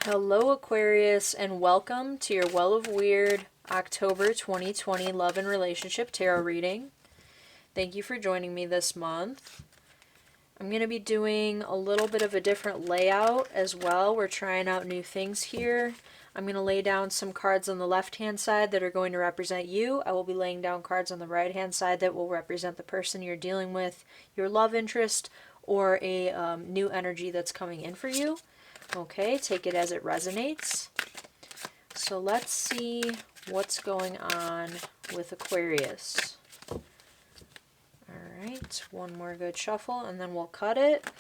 Hello Aquarius, and welcome to your Well of Wyrd October 2020 Love and Relationship Tarot reading. Thank you for joining me this month. I'm going to be doing a little bit of a different layout as well. We're trying out new things here. I'm going to lay down some cards on the left-hand side that are going to represent you. I will be laying down cards on the right-hand side that will represent the person you're dealing with, your love interest, or a new energy that's coming in for you. Okay, take it as it resonates. So let's see what's going on with Aquarius. Alright, one more good shuffle and then we'll cut it.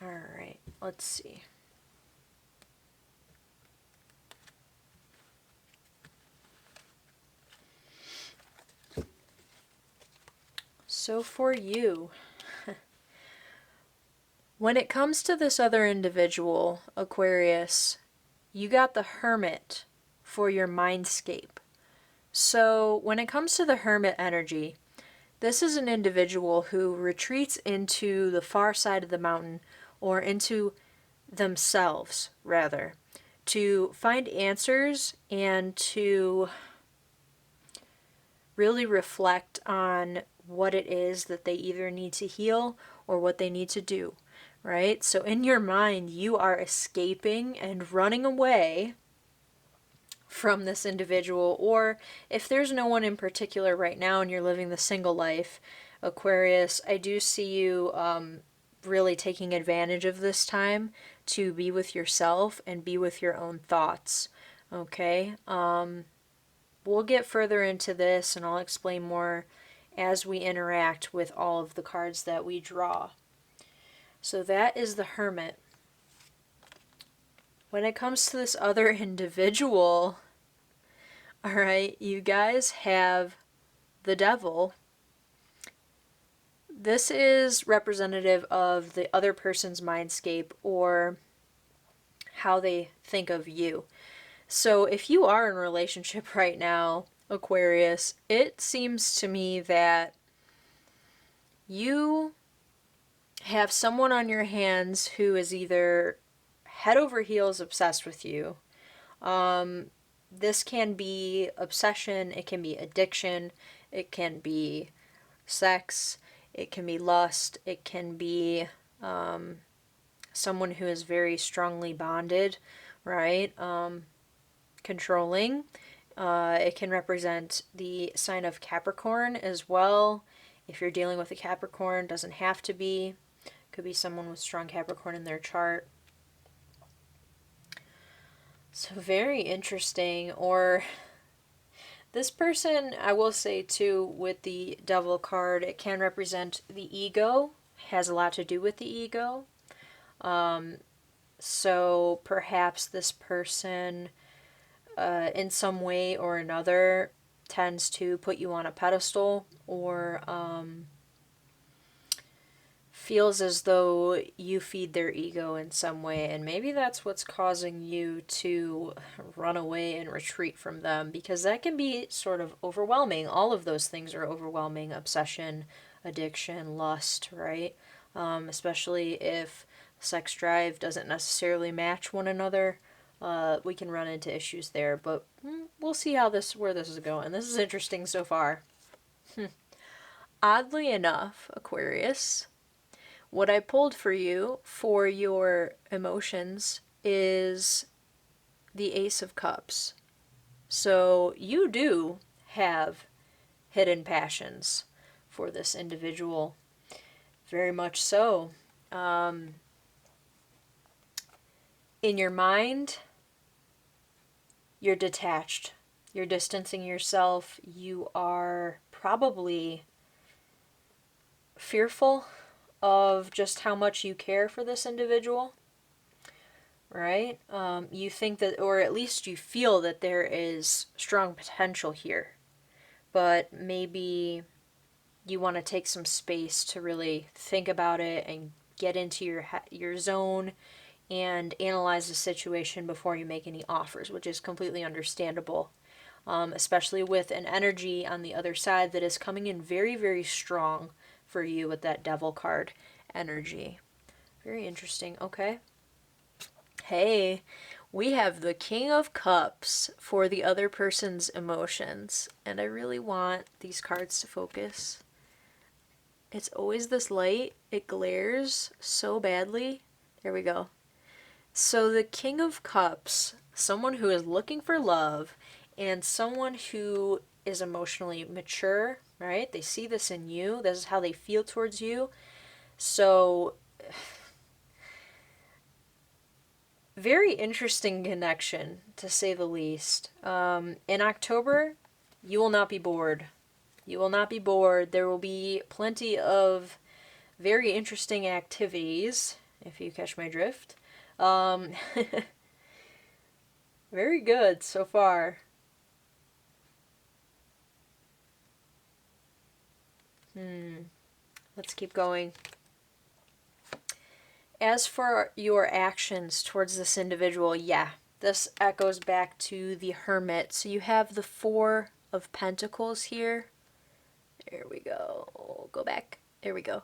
Alright, let's see. So for you, when it comes to this other individual, Aquarius, you got the Hermit for your mindscape. So when it comes to the Hermit energy, this is an individual who retreats into the far side of the mountain, or into themselves, rather, to find answers and to really reflect on what it is that they either need to heal or what they need to do. Right? So in your mind, you are escaping and running away from this individual, or if there's no one in particular right now and you're living the single life, Aquarius, I do see you really taking advantage of this time to be with yourself and be with your own thoughts. Okay? We'll get further into this and I'll explain more as we interact with all of the cards that we draw. So that is the Hermit. When it comes to this other individual, alright, you guys have the Devil. This is representative of the other person's mindscape or how they think of you. So if you are in a relationship right now, Aquarius, it seems to me that you have someone on your hands who is either head over heels obsessed with you. This can be obsession, it can be addiction, it can be sex, it can be lust, it can be someone who is very strongly bonded, right? Controlling. It can represent the sign of Capricorn as well. If you're dealing with a Capricorn, doesn't have to be. Could be someone with strong Capricorn in their chart. So very interesting. Or this person, I will say too, with the Devil card, it can represent the ego. Has a lot to do with the ego. So perhaps this person, in some way or another, tends to put you on a pedestal, or feels as though you feed their ego in some way, and maybe that's what's causing you to run away and retreat from them, because that can be sort of overwhelming. All of those things are overwhelming: obsession, addiction, lust, right? Especially if sex drive doesn't necessarily match one another. We can run into issues there, but we'll see where this is going. This is interesting so far. Oddly enough, Aquarius, what I pulled for you for your emotions is the Ace of Cups. So you do have hidden passions for this individual. Very much so. In your mind, you're detached. You're distancing yourself. You are probably fearful of just how much you care for this individual, right? You think that, or at least you feel that there is strong potential here, but maybe you want to take some space to really think about it and get into your zone and analyze the situation before you make any offers, which is completely understandable. Especially with an energy on the other side that is coming in very, very strong for you with that Devil card. energy. Very interesting. Okay. Hey, we have the King of Cups for the other person's emotions. And I really want these cards to focus. It's always this light. It glares so badly. There we go. So the King of Cups, someone who is looking for love and someone who is emotionally mature, right? They see this in you. This is how they feel towards you. So very interesting connection, to say the least. In October, you will not be bored. You will not be bored. There will be plenty of very interesting activities, if you catch my drift. Very good so far. Let's keep going. As for your actions towards this individual, yeah, this echoes back to the Hermit. So you have the Four of Pentacles here. There we go. Go back. There we go.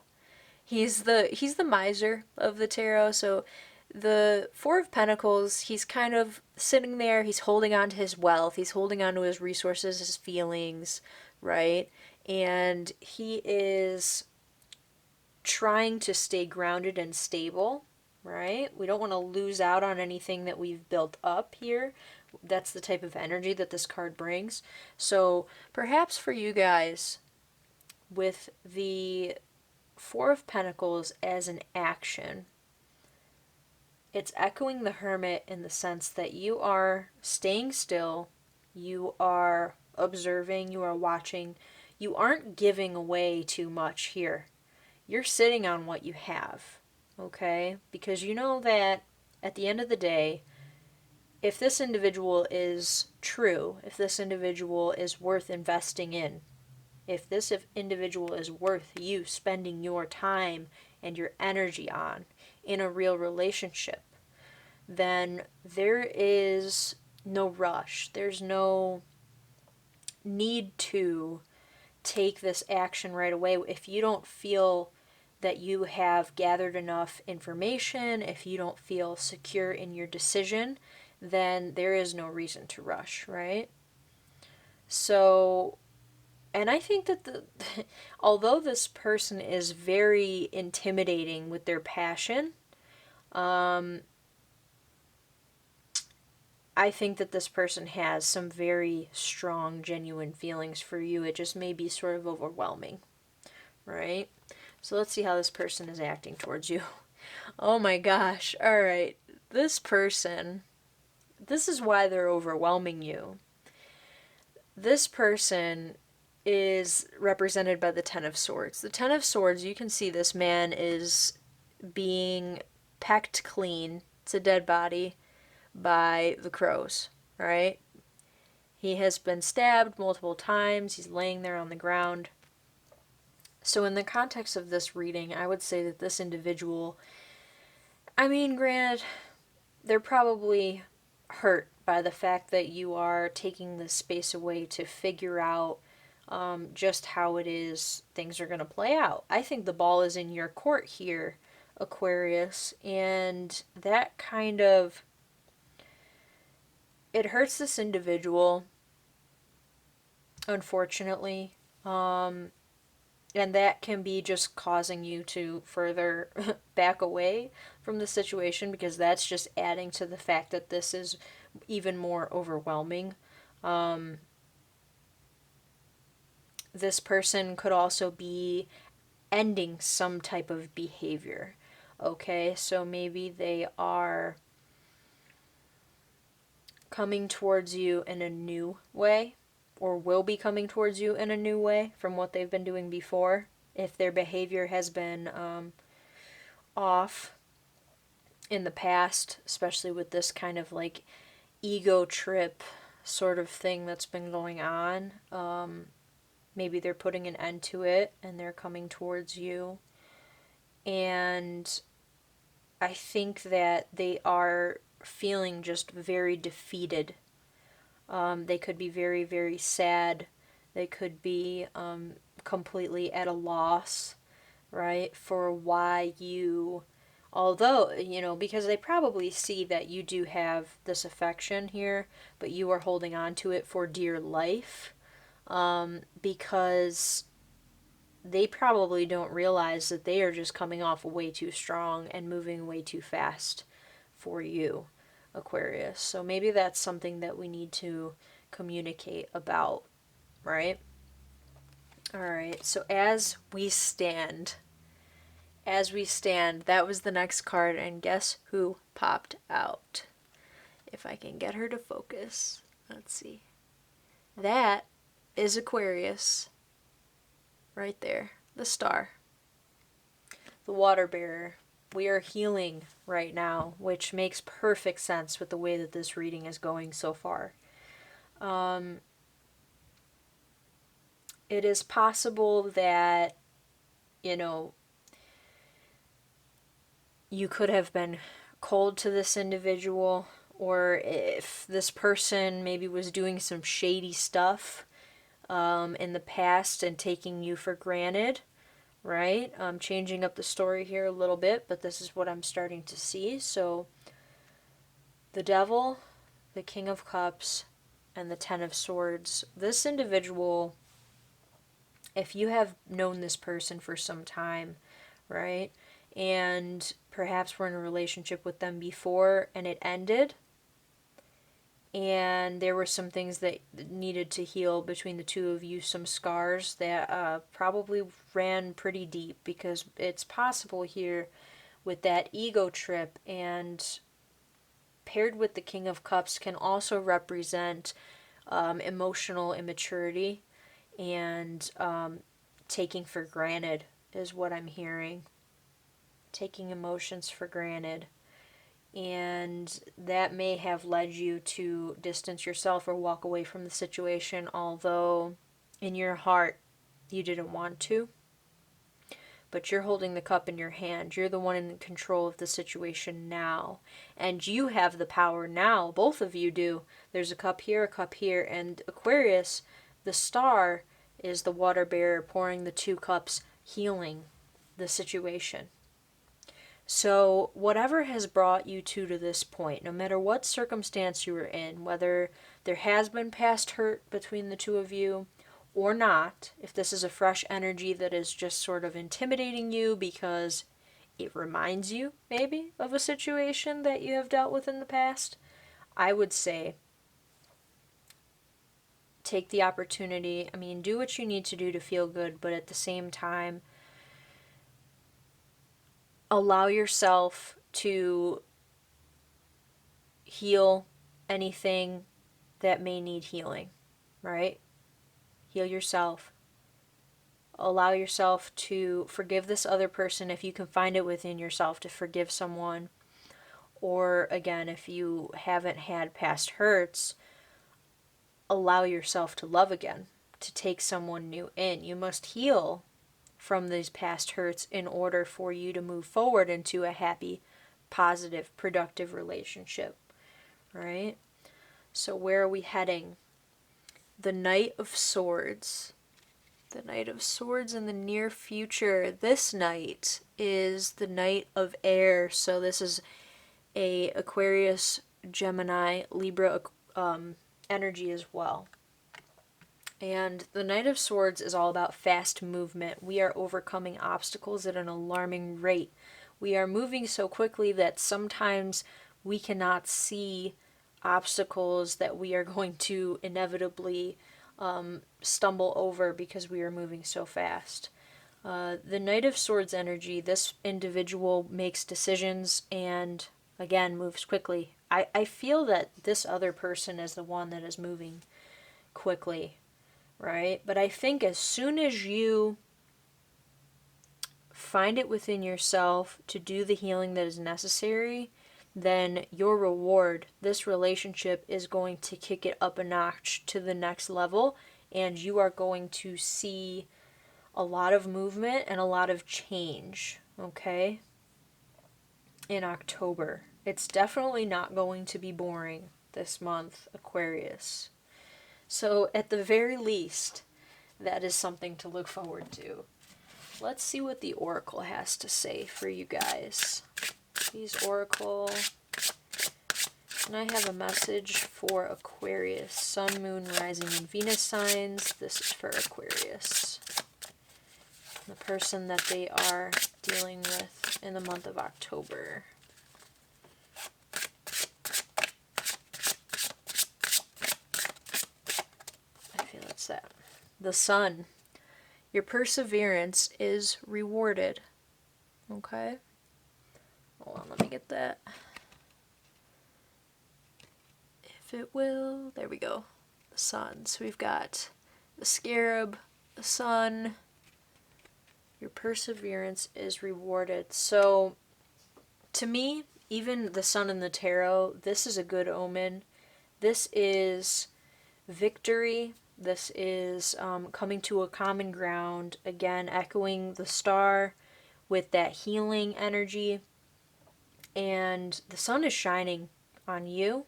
He's the miser of the tarot. So the Four of Pentacles, he's kind of sitting there, he's holding on to his wealth, he's holding on to his resources, his feelings, right? And he is trying to stay grounded and stable, right? We don't want to lose out on anything that we've built up here. That's the type of energy that this card brings. So perhaps for you guys, with the Four of Pentacles as an action, it's echoing the Hermit in the sense that you are staying still, you are observing, you are watching, you aren't giving away too much here. You're sitting on what you have, okay? Because you know that at the end of the day, if this individual is true, if this individual is worth investing in, if this individual is worth you spending your time and your energy on in a real relationship, then there is no rush. There's no need to take this action right away. If you don't feel that you have gathered enough information, if you don't feel secure in your decision, then there is no reason to rush, right? So, and I think that although this person is very intimidating with their passion, I think that this person has some very strong, genuine feelings for you. It just may be sort of overwhelming, right? So let's see how this person is acting towards you. Oh my gosh. All right. This person, this is why they're overwhelming you. This person is represented by the Ten of Swords. The Ten of Swords, you can see this man is being pecked clean. It's a dead body by the crows, right? He has been stabbed multiple times. He's laying there on the ground. So in the context of this reading, I would say that this individual, I mean, granted, they're probably hurt by the fact that you are taking this space away to figure out just how it is things are going to play out. I think the ball is in your court here, Aquarius, and that kind of, it hurts this individual, unfortunately, and that can be just causing you to further back away from the situation, because that's just adding to the fact that this is even more overwhelming. This person could also be ending some type of behavior. Okay, so maybe they are coming towards you in a new way, or will be coming towards you in a new way from what they've been doing before. If their behavior has been off in the past, especially with this kind of like ego trip sort of thing that's been going on, maybe they're putting an end to it and they're coming towards you. And I think that they are feeling just very defeated. They could be very, very sad. They could be completely at a loss. right? For why you, although, because they probably see that you do have this affection here, but you are holding on to it for dear life, because they probably don't realize that they are just coming off way too strong and moving way too fast for you, Aquarius. So maybe that's something that we need to communicate about, right? All right, so as we stand, that was the next card, and guess who popped out? If I can get her to focus. Let's see. That is Aquarius. Right there. The star. The water bearer. We are healing right now, which makes perfect sense with the way that this reading is going so far. It is possible that, you could have been cold to this individual, or if this person maybe was doing some shady stuff in the past and taking you for granted, right? I'm changing up the story here a little bit, but this is what I'm starting to see. So the devil, the King of Cups, and the Ten of Swords. This individual, if you have known this person for some time, right, and perhaps were in a relationship with them before and it ended, and there were some things that needed to heal between the two of you, some scars that probably ran pretty deep, because it's possible here with that ego trip, and paired with the King of Cups can also represent emotional immaturity and taking for granted is what I'm hearing. Taking emotions for granted. And that may have led you to distance yourself or walk away from the situation, although in your heart you didn't want to. But you're holding the cup in your hand. You're the one in control of the situation now. And you have the power now. Both of you do. There's a cup here, and Aquarius, the star, is the water bearer pouring the two cups, healing the situation. So whatever has brought you to this point, no matter what circumstance you were in, whether there has been past hurt between the two of you or not, if this is a fresh energy that is just sort of intimidating you because it reminds you maybe of a situation that you have dealt with in the past, I would say take the opportunity. Do what you need to do to feel good, but at the same time, allow yourself to heal anything that may need healing, right? Heal yourself. Allow yourself to forgive this other person if you can find it within yourself to forgive someone. Or again, if you haven't had past hurts, allow yourself to love again, to take someone new in. You must heal from these past hurts in order for you to move forward into a happy, positive, productive relationship, right? So where are we heading? The Knight of Swords. The Knight of Swords in the near future. This knight is the Knight of Air. So this is a Aquarius, Gemini, Libra energy as well. And the Knight of Swords is all about fast movement. We are overcoming obstacles at an alarming rate. We are moving so quickly that sometimes we cannot see obstacles that we are going to inevitably stumble over because we are moving so fast. The Knight of Swords energy, this individual makes decisions and, again, moves quickly. I feel that this other person is the one that is moving quickly, right? But I think as soon as you find it within yourself to do the healing that is necessary, then your reward, this relationship, is going to kick it up a notch to the next level, and you are going to see a lot of movement and a lot of change, okay? In October. It's definitely not going to be boring this month, Aquarius. So at the very least, that is something to look forward to. let's see what the Oracle has to say for you guys. Please, Oracle. And I have a message for Aquarius. Sun, Moon, Rising, and Venus signs. This is for Aquarius. The person that they are dealing with in the month of October. I feel it's that. The Sun. Your perseverance is rewarded. Okay? Hold on, let me get that. If it will. There we go. The Sun. So we've got the Scarab, the Sun. Your perseverance is rewarded. So, to me, even the Sun in the Tarot, this is a good omen. This is victory. This is coming to a common ground. Again, echoing the star with that healing energy. And the sun is shining on you.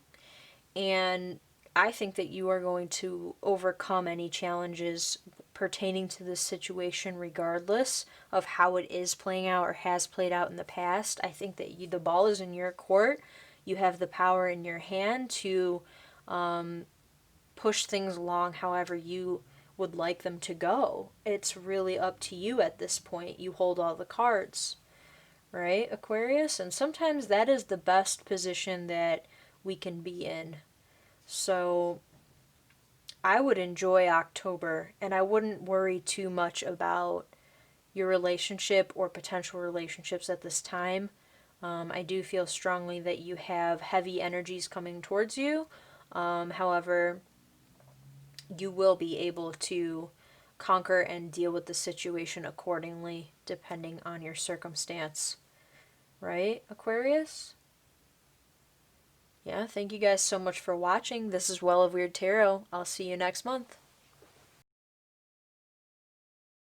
And I think that you are going to overcome any challenges pertaining to this situation regardless of how it is playing out or has played out in the past. I think that the ball is in your court. You have the power in your hand to push things along however you would like them to go. It's really up to you at this point. You hold all the cards, right, Aquarius? And sometimes that is the best position that we can be in. So I would enjoy October, and I wouldn't worry too much about your relationship or potential relationships at this time. I do feel strongly that you have heavy energies coming towards you. However, you will be able to conquer and deal with the situation accordingly, depending on your circumstance. Right, Aquarius? Yeah, thank you guys so much for watching. This is Well of Wyrd Tarot. I'll see you next month.